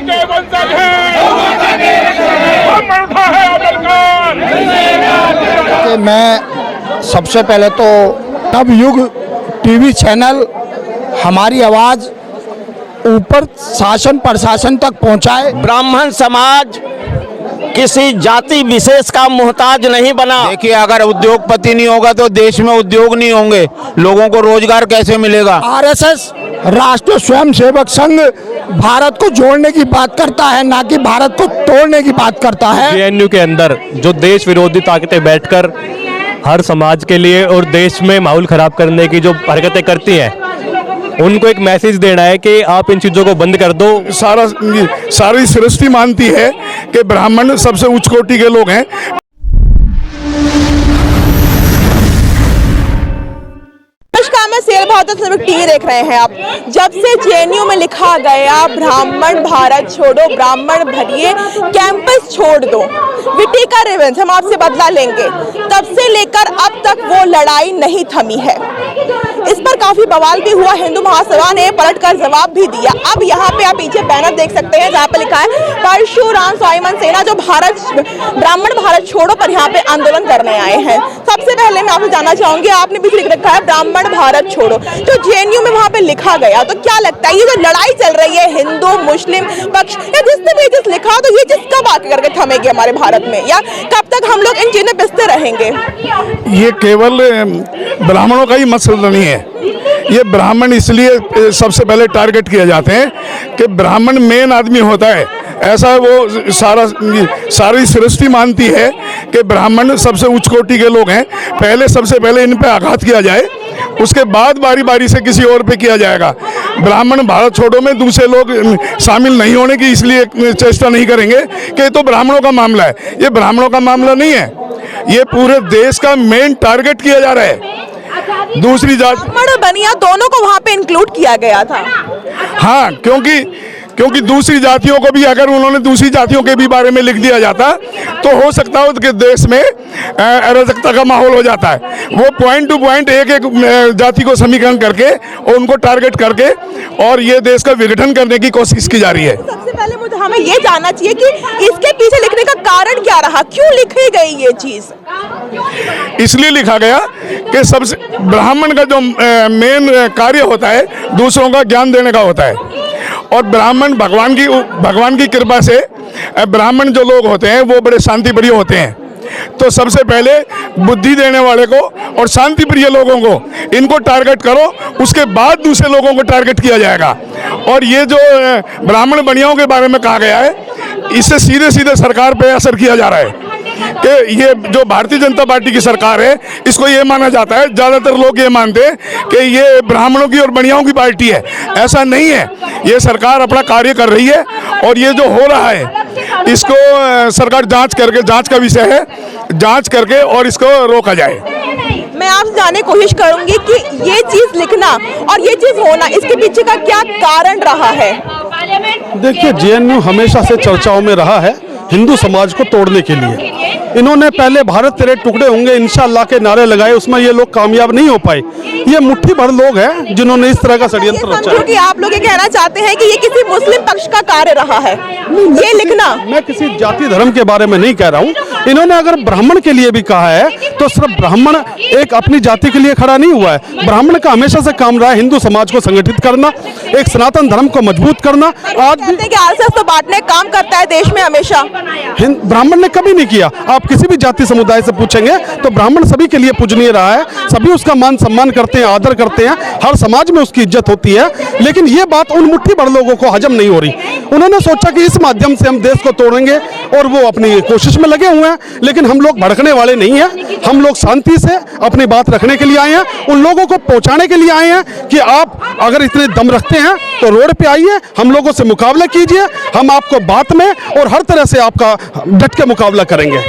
के वंशज हैं, ब्राह्मण उठा है आदरकार। कि मैं सबसे पहले तो नवयुग टीवी चैनल हमारी आवाज़ ऊपर शासन प्रशासन तक पहुंचाए। ब्राह्मण समाज किसी जाति विशेष का मोहताज नहीं बना। देखिए, अगर उद्योगपति नहीं होगा तो देश में उद्योग नहीं होंगे, लोगों को रोजगार कैसे मिलेगा। आरएसएस राष्ट्रीय स्वयंसेवक संघ भारत को जोड़ने की बात करता है, ना कि भारत को तोड़ने की बात करता है। जेएनयू के अंदर जो देश विरोधी ताकतें बैठकर हर समाज के लिए और देश में माहौल खराब करने की जो हरकतें करती हैं, उनको एक मैसेज देना है कि आप इन चीज़ों को बंद कर दो। सारी सृष्टि मानती है कि ब्राह्मण सबसे उच्च कोटि के लोग हैं। नमस्कार, मैं सेल भारत टीवी देख रहे हैं आप। जब से जेएनयू में लिखा गया ब्राह्मण भारत छोड़ो, ब्राह्मण भरिए, कैंपस छोड़ दो, विटी का रिवेंज हम आपसे बदला लेंगे, तब से लेकर अब तक वो लड़ाई नहीं थमी है। इस पर काफी बवाल भी हुआ, हिंदू महासभा ने पलटकर जवाब भी दिया। अब यहाँ पे आप पीछे बैनर देख सकते हैं जहाँ पे लिखा है परशुराम स्वाभिमान सेना, जो ब्राह्मण भारत छोड़ो पर यहाँ पे आंदोलन करने आए हैं। सबसे पहले मैं आपसे जानना चाहूंगी, आपने भी लिख रखा है ब्राह्मण भारत छोड़ो, जो जेएनयू में वहाँ पे लिखा गया, तो क्या लगता है ये जो लड़ाई चल रही है हिंदू मुस्लिम पक्ष या जिसने भी चीज लिखा, तो ये चीज कब आके करके थमेगी हमारे भारत में, या कब तक हम लोग इन चीजों में पिसते रहेंगे? ये केवल ब्राह्मणों का ही मसला नहीं है। ये ब्राह्मण इसलिए सबसे पहले टारगेट किए जाते हैं कि ब्राह्मण मेन आदमी होता है, ऐसा वो सारी सृष्टि मानती है कि ब्राह्मण सबसे उच्च कोटि के लोग हैं। पहले सबसे पहले इन पे आघात किया जाए, उसके बाद बारी बारी से किसी और पे किया जाएगा। ब्राह्मण भारत छोड़ो में दूसरे लोग शामिल नहीं होने की इसलिए चेष्टा नहीं करेंगे कि ये तो ब्राह्मणों का मामला है। ये ब्राह्मणों का मामला नहीं है, ये पूरे देश का मेन टारगेट किया जा रहा है। दूसरी जात ब्राह्मण और बनिया दोनों को वहाँ पे इंक्लूड किया गया था। हाँ, क्योंकि दूसरी जातियों को भी, अगर उन्होंने दूसरी जातियों के भी बारे में लिख दिया जाता तो हो सकता है कि देश में अराजकता का माहौल हो जाता है। वो पॉइंट टू पॉइंट एक एक जाति को समीकरण करके और उनको टारगेट करके और ये देश का विघटन करने की कोशिश की जा रही है। सबसे पहले मुझे हमें ये जानना चाहिए कि इसके पीछे लिखने का कारण क्या रहा, क्यों लिखी गई ये चीज? इसलिए लिखा गया कि सबसे ब्राह्मण का जो मेन कार्य होता है दूसरों का ज्ञान देने का होता है, और ब्राह्मण भगवान की कृपा से ब्राह्मण जो लोग होते हैं वो बड़े शांति प्रिय होते हैं। तो सबसे पहले बुद्धि देने वाले को और शांति प्रिय लोगों को इनको टारगेट करो, उसके बाद दूसरे लोगों को टारगेट किया जाएगा। और ये जो ब्राह्मण बनियाओं के बारे में कहा गया है, इससे सीधे सीधे सरकार पे असर किया जा रहा है कि ये जो भारतीय जनता पार्टी की सरकार है, इसको ये माना जाता है, ज़्यादातर लोग ये मानते हैं कि ये ब्राह्मणों की और बनियाओं की पार्टी है। ऐसा नहीं है, ये सरकार अपना कार्य कर रही है और ये जो हो रहा है इसको सरकार जांच का विषय है, जांच करके और इसको रोका जाए। मैं आपसे जानने की कोशिश करूंगी कि ये चीज लिखना और ये चीज होना, इसके पीछे का क्या कारण रहा है? देखिए, जेएनयू हमेशा से चर्चाओं में रहा है हिंदू समाज को तोड़ने के लिए। इन्होंने पहले भारत तेरे टुकड़े होंगे इंशाअल्लाह के नारे लगाए, उसमें ये लोग कामयाब नहीं हो पाए। ये मुट्ठी भर लोग हैं जिन्होंने इस तरह का षड्यंत्र रचा है। कि आप लोग ये कहना चाहते हैं कि ये किसी मुस्लिम पक्ष का कार्य रहा है ये लिखना? मैं किसी जाति धर्म के बारे में नहीं कह रहा हूँ। इन्होंने अगर ब्राह्मण के लिए भी कहा है तो सिर्फ ब्राह्मण एक अपनी जाति के लिए खड़ा नहीं हुआ है। ब्राह्मण का हमेशा से काम रहा है हिंदू समाज को संगठित करना, एक सनातन धर्म को मजबूत करना। आज भी आरएसएस तो बांटने काम करता है देश में हमेशा, ब्राह्मण ने कभी नहीं किया। आप किसी भी जाति समुदाय से पूछेंगे तो ब्राह्मण सभी के लिए पूजनीय रहा है, सभी उसका मान सम्मान करते हैं, आदर करते हैं, हर समाज में उसकी इज्जत होती है। लेकिन ये बात उन मुट्ठी भर लोगों को हजम नहीं हो रही। उन्होंने सोचा कि इस माध्यम से हम देश को तोड़ेंगे और वो अपनी कोशिश में लगे हुए हैं। लेकिन हम लोग भड़कने वाले नहीं हैं, हम लोग शांति से अपनी बात रखने के लिए आए हैं, उन लोगों को पहुंचाने के लिए आए हैं कि आप अगर इतने दम रखते हैं तो रोड पे आइए, हम लोगों से मुकाबला कीजिए, हम आपको बात में और हर तरह से आपका डट के मुकाबला करेंगे।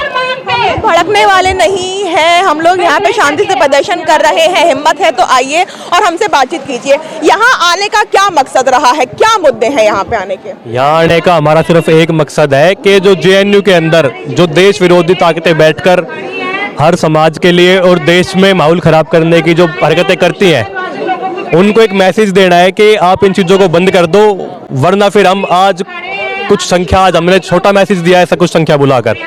भड़कने वाले नहीं हैं, हम लोग यहाँ पे शांति से प्रदर्शन कर रहे हैं, हिम्मत है तो आइए और हमसे बातचीत कीजिए। यहाँ आने का क्या मकसद रहा है, क्या मुद्दे हैं यहाँ पे आने के? यहाँ आने का हमारा सिर्फ एक मकसद है कि जो जेएनयू के अंदर जो देश विरोधी ताकतें बैठकर हर समाज के लिए और देश में माहौल खराब करने की जो हरकतें करती हैं, उनको एक मैसेज देना है कि आप इन चीज़ों को बंद कर दो, वरना फिर हम आज कुछ संख्या, आज हमने छोटा मैसेज दिया है ऐसा कुछ संख्या बुलाकर,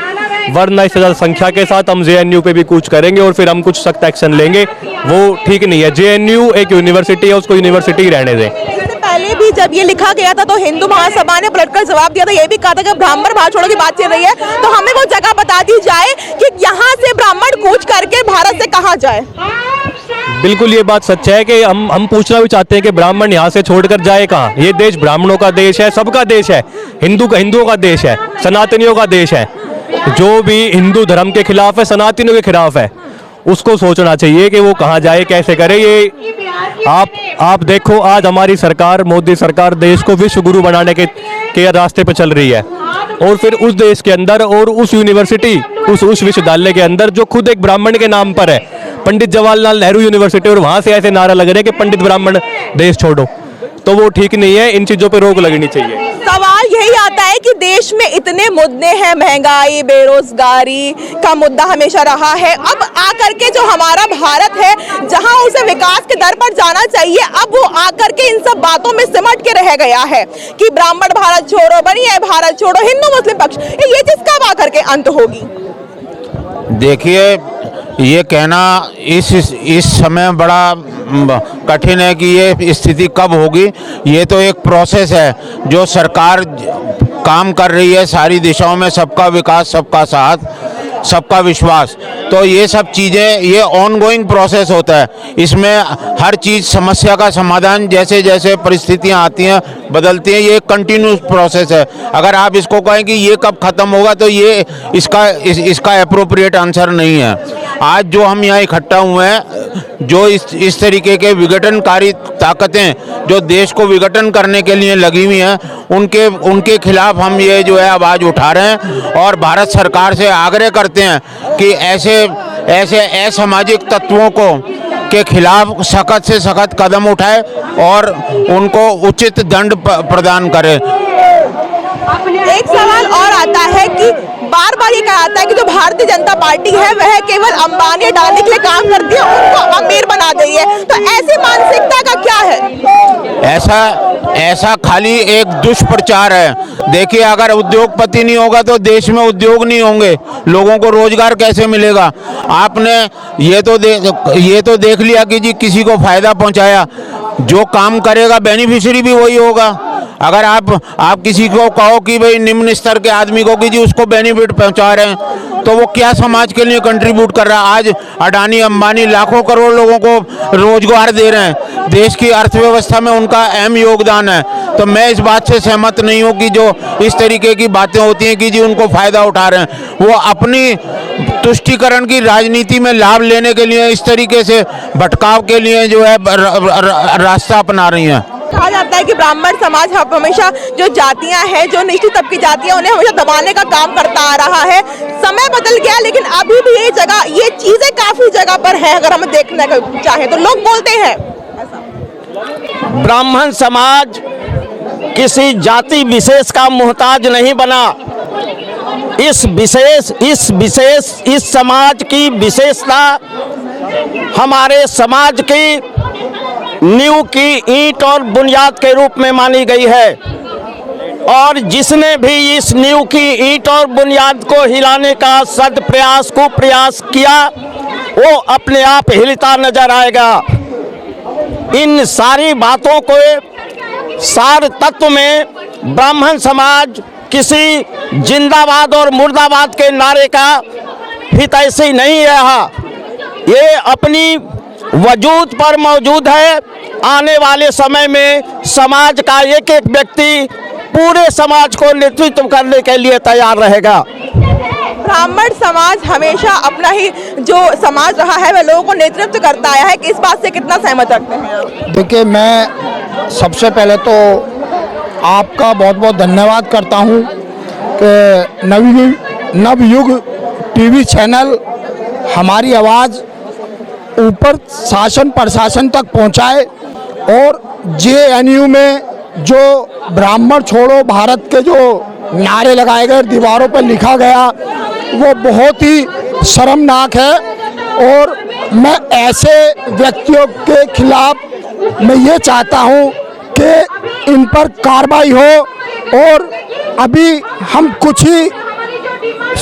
वरना इससे ज़्यादा संख्या के साथ हम JNU पे भी कूच करेंगे और फिर हम कुछ सख्त एक्शन लेंगे। वो ठीक नहीं है। JNU एक यूनिवर्सिटी है, उसको यूनिवर्सिटी ही रहने दें। पहले भी जब ये लिखा गया था तो हिंदू महासभा ने पलटकर जवाब दिया था, ये भी कहा था कि ब्राह्मण भारत छोड़ो की बात चल रही है तो हमें वो जगह बता दी जाए कि यहाँ से ब्राह्मण कूच करके भारत से कहाँ जाए। बिल्कुल ये बात सच है कि हम पूछना भी चाहते हैं कि ब्राह्मण यहाँ से छोड़कर जाए कहाँ। ये देश ब्राह्मणों का देश है, सबका देश है, हिंदुओं का देश है, सनातनियों का देश है। जो भी हिंदू धर्म के खिलाफ है, सनातनियों के खिलाफ है, उसको सोचना चाहिए कि वो कहाँ जाए, कैसे करे। ये आप देखो, आज हमारी सरकार, मोदी सरकार देश को विश्व गुरु बनाने के रास्ते पर चल रही है, और फिर उस देश के अंदर और उस यूनिवर्सिटी, उस विश्वविद्यालय के अंदर जो खुद एक ब्राह्मण के नाम पर है, पंडित जवाहरलाल नेहरू यूनिवर्सिटी, और वहाँ से ऐसे नारा लग रहे हैं कि पंडित ब्राह्मण देश छोड़ो, तो वो ठीक नहीं है। इन चीज़ों पर रोक लगनी चाहिए। सवाल यही आता है कि देश में इतने मुद्दे हैं, महंगाई, बेरोजगारी का मुद्दा हमेशा रहा है, अब आकर के जो हमारा भारत है जहां उसे विकास के दर पर जाना चाहिए, अब वो आकर के इन सब बातों में सिमट के रह गया है कि ब्राह्मण भारत छोड़ो, बनी है भारत छोड़ो, हिंदू मुस्लिम पक्ष, ये चीज कब आकर के अंत होगी? देखिए, ये कहना इस समय बड़ा कठिन है कि ये स्थिति कब होगी। ये तो एक प्रोसेस है जो सरकार काम कर रही है सारी दिशाओं में, सबका विकास, सबका साथ, सबका विश्वास। तो ये सब चीज़ें, ये ऑनगोइंग प्रोसेस होता है। इसमें हर चीज़, समस्या का समाधान जैसे जैसे परिस्थितियां आती हैं, बदलती हैं, ये एक कंटिन्यूस प्रोसेस है। अगर आप इसको कहें कि ये कब ख़त्म होगा तो ये इसका एप्रोप्रिएट आंसर नहीं है। आज जो हम यहाँ इकट्ठा हुए हैं, जो इस तरीके के विघटनकारी ताकतें जो देश को विघटन करने के लिए लगी हुई हैं, उनके खिलाफ हम ये जो है आवाज़ उठा रहे हैं और भारत सरकार से आग्रह करते हैं कि ऐसे असामाजिक तत्वों के खिलाफ सख्त से सख्त कदम उठाए और उनको उचित दंड प्रदान करे। एक सवाल और आता है कि बार बार ये कहा जाता है कि जो भारतीय जनता पार्टी है वह केवल अंबानी डालने के लिए काम करती है, उनको अमीर बना रही है, तो ऐसी मानसिकता का क्या है? ऐसा खाली एक दुष्प्रचार है। देखिए, अगर उद्योगपति नहीं होगा तो देश में उद्योग नहीं होंगे, लोगों को रोजगार कैसे मिलेगा? आपने ये तो देख लिया कि जी किसी को फायदा पहुंचाया, जो काम करेगा बेनिफिशियरी भी वही होगा। अगर आप किसी को कहो कि भाई निम्न स्तर के आदमी को कि जी उसको बेनिफिट पहुंचा रहे हैं, तो वो क्या समाज के लिए कंट्रीब्यूट कर रहा है? आज अडानी अंबानी लाखों करोड़ लोगों को रोजगार दे रहे हैं, देश की अर्थव्यवस्था में उनका अहम योगदान है। तो मैं इस बात से सहमत नहीं हूँ कि जो इस तरीके की बातें होती हैं कि जी उनको फायदा उठा रहे हैं, वो अपनी तुष्टीकरण की राजनीति में लाभ लेने के लिए इस तरीके से भटकाव के लिए जो है रास्ता अपना रही हैं। कहा जाता है कि ब्राह्मण समाज हमेशा जो जातियां हैं, जो निचली तबकी जातियां, उन्हें हमेशा दबाने का काम करता आ रहा है। समय बदल गया लेकिन अभी भी ये चीजें काफी जगह पर है। अगर हम देखना चाहे तो लोग बोलते हैं ब्राह्मण समाज किसी जाति विशेष का मोहताज नहीं बना। इस समाज की विशेषता हमारे समाज की नींव की ईंट और बुनियाद के रूप में मानी गई है, और जिसने भी इस नींव की ईंट और बुनियाद को हिलाने का कुप्रयास किया, वो अपने आप हिलता नजर आएगा। इन सारी बातों को सार तत्व में ब्राह्मण समाज किसी जिंदाबाद और मुर्दाबाद के नारे का हितैषी नहीं रहा। ये अपनी वजूद पर मौजूद है। आने वाले समय में समाज का एक एक व्यक्ति पूरे समाज को नेतृत्व करने के लिए तैयार रहेगा। ब्राह्मण समाज हमेशा अपना ही जो समाज रहा है वह लोगों को नेतृत्व करता आया है, कि इस बात से कितना सहमत रखते हैं? देखिए, मैं सबसे पहले तो आपका बहुत बहुत धन्यवाद करता हूं कि नवयुग टीवी चैनल हमारी आवाज़ ऊपर शासन प्रशासन तक पहुंचाए, और JNU में जो ब्राह्मण छोड़ो भारत के जो नारे लगाए गए, दीवारों पर लिखा गया, वो बहुत ही शर्मनाक है। और मैं ऐसे व्यक्तियों के खिलाफ मैं ये चाहता हूँ कि इन पर कार्रवाई हो और अभी हम कुछ ही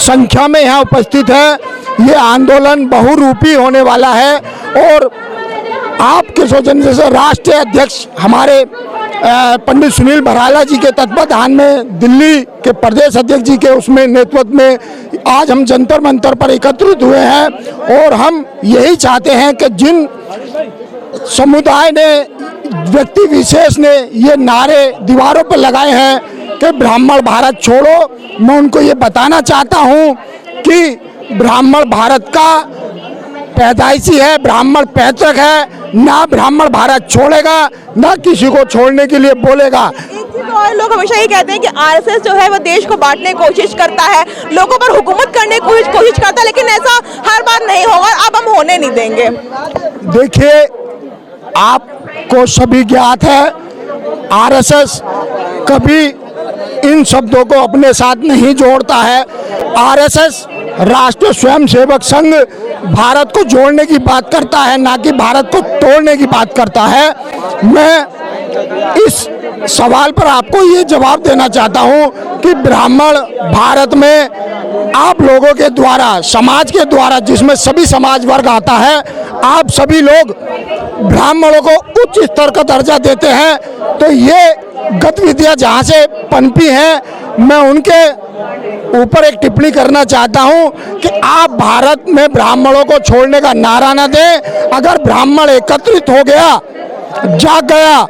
संख्या में यहाँ उपस्थित हैं। ये आंदोलन बहुरूपी होने वाला है और आपके सौजन्य से राष्ट्रीय अध्यक्ष हमारे पंडित सुनील भराला जी के तत्वाधान में, दिल्ली के प्रदेश अध्यक्ष जी के उसमें नेतृत्व में आज हम जंतर मंतर पर एकत्रित हुए हैं और हम यही चाहते हैं कि जिन समुदाय ने, व्यक्ति विशेष ने ये नारे दीवारों पर लगाए हैं कि ब्राह्मण भारत छोड़ो, मैं उनको ये बताना चाहता हूँ कि ब्राह्मण भारत का पैदाइशी है, ब्राह्मण पैतृक है, ना ब्राह्मण भारत छोड़ेगा, ना किसी को छोड़ने के लिए बोलेगा। और लोग हमेशा ये कहते हैं कि आरएसएस जो है वो देश को बांटने की कोशिश करता है, लोगों पर हुकूमत करने की कोशिश करता है, लेकिन ऐसा हर बार नहीं होगा, अब हम होने नहीं देंगे। देखिए, आपको सभी ज्ञात है, आरएसएस कभी इन शब्दों को अपने साथ नहीं जोड़ता है। आरएसएस राष्ट्रीय स्वयंसेवक संघ भारत को जोड़ने की बात करता है, ना कि भारत को तोड़ने की बात करता है। मैं इस सवाल पर आपको ये जवाब देना चाहता हूँ कि ब्राह्मण भारत में आप लोगों के द्वारा, समाज के द्वारा, जिसमें सभी समाज वर्ग आता है, आप सभी लोग ब्राह्मणों को उच्च स्तर का दर्जा देते हैं। तो ये गतिविधियाँ जहाँ से पनपी हैं, मैं उनके ऊपर एक टिप्पणी करना चाहता हूं कि आप भारत में ब्राह्मणों को छोड़ने का नारा न दें। अगर ब्राह्मण एकत्रित हो गया, जाग गया,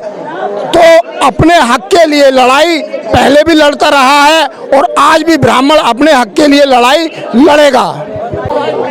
तो अपने हक के लिए लड़ाई पहले भी लड़ता रहा है और आज भी ब्राह्मण अपने हक के लिए लड़ाई लड़ेगा।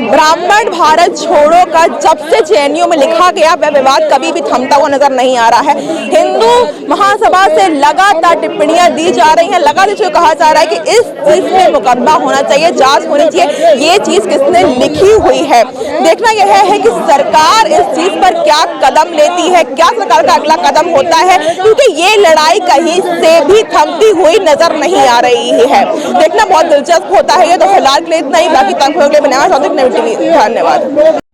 ब्राह्मण भारत छोड़ो का जब से जेएनयू में लिखा गया, वह विवाद कभी भी थमता हुआ नजर नहीं आ रहा है। हिंदू महासभा से लगातार टिप्पणियां दी जा रही हैं, लगातार कहा जा रहा है कि इस चीज में मुकदमा होना चाहिए, जांच होनी चाहिए, ये चीज किसने लिखी हुई है। देखना यह है कि सरकार इस चीज पर क्या कदम लेती है, क्या सरकार का अगला कदम होता है, क्योंकि ये लड़ाई कहीं से भी थमती हुई नजर नहीं आ रही है। देखना बहुत दिलचस्प होता है। ये तो फिलहाल के लिए इतना ही, बाकी तक धन्यवाद।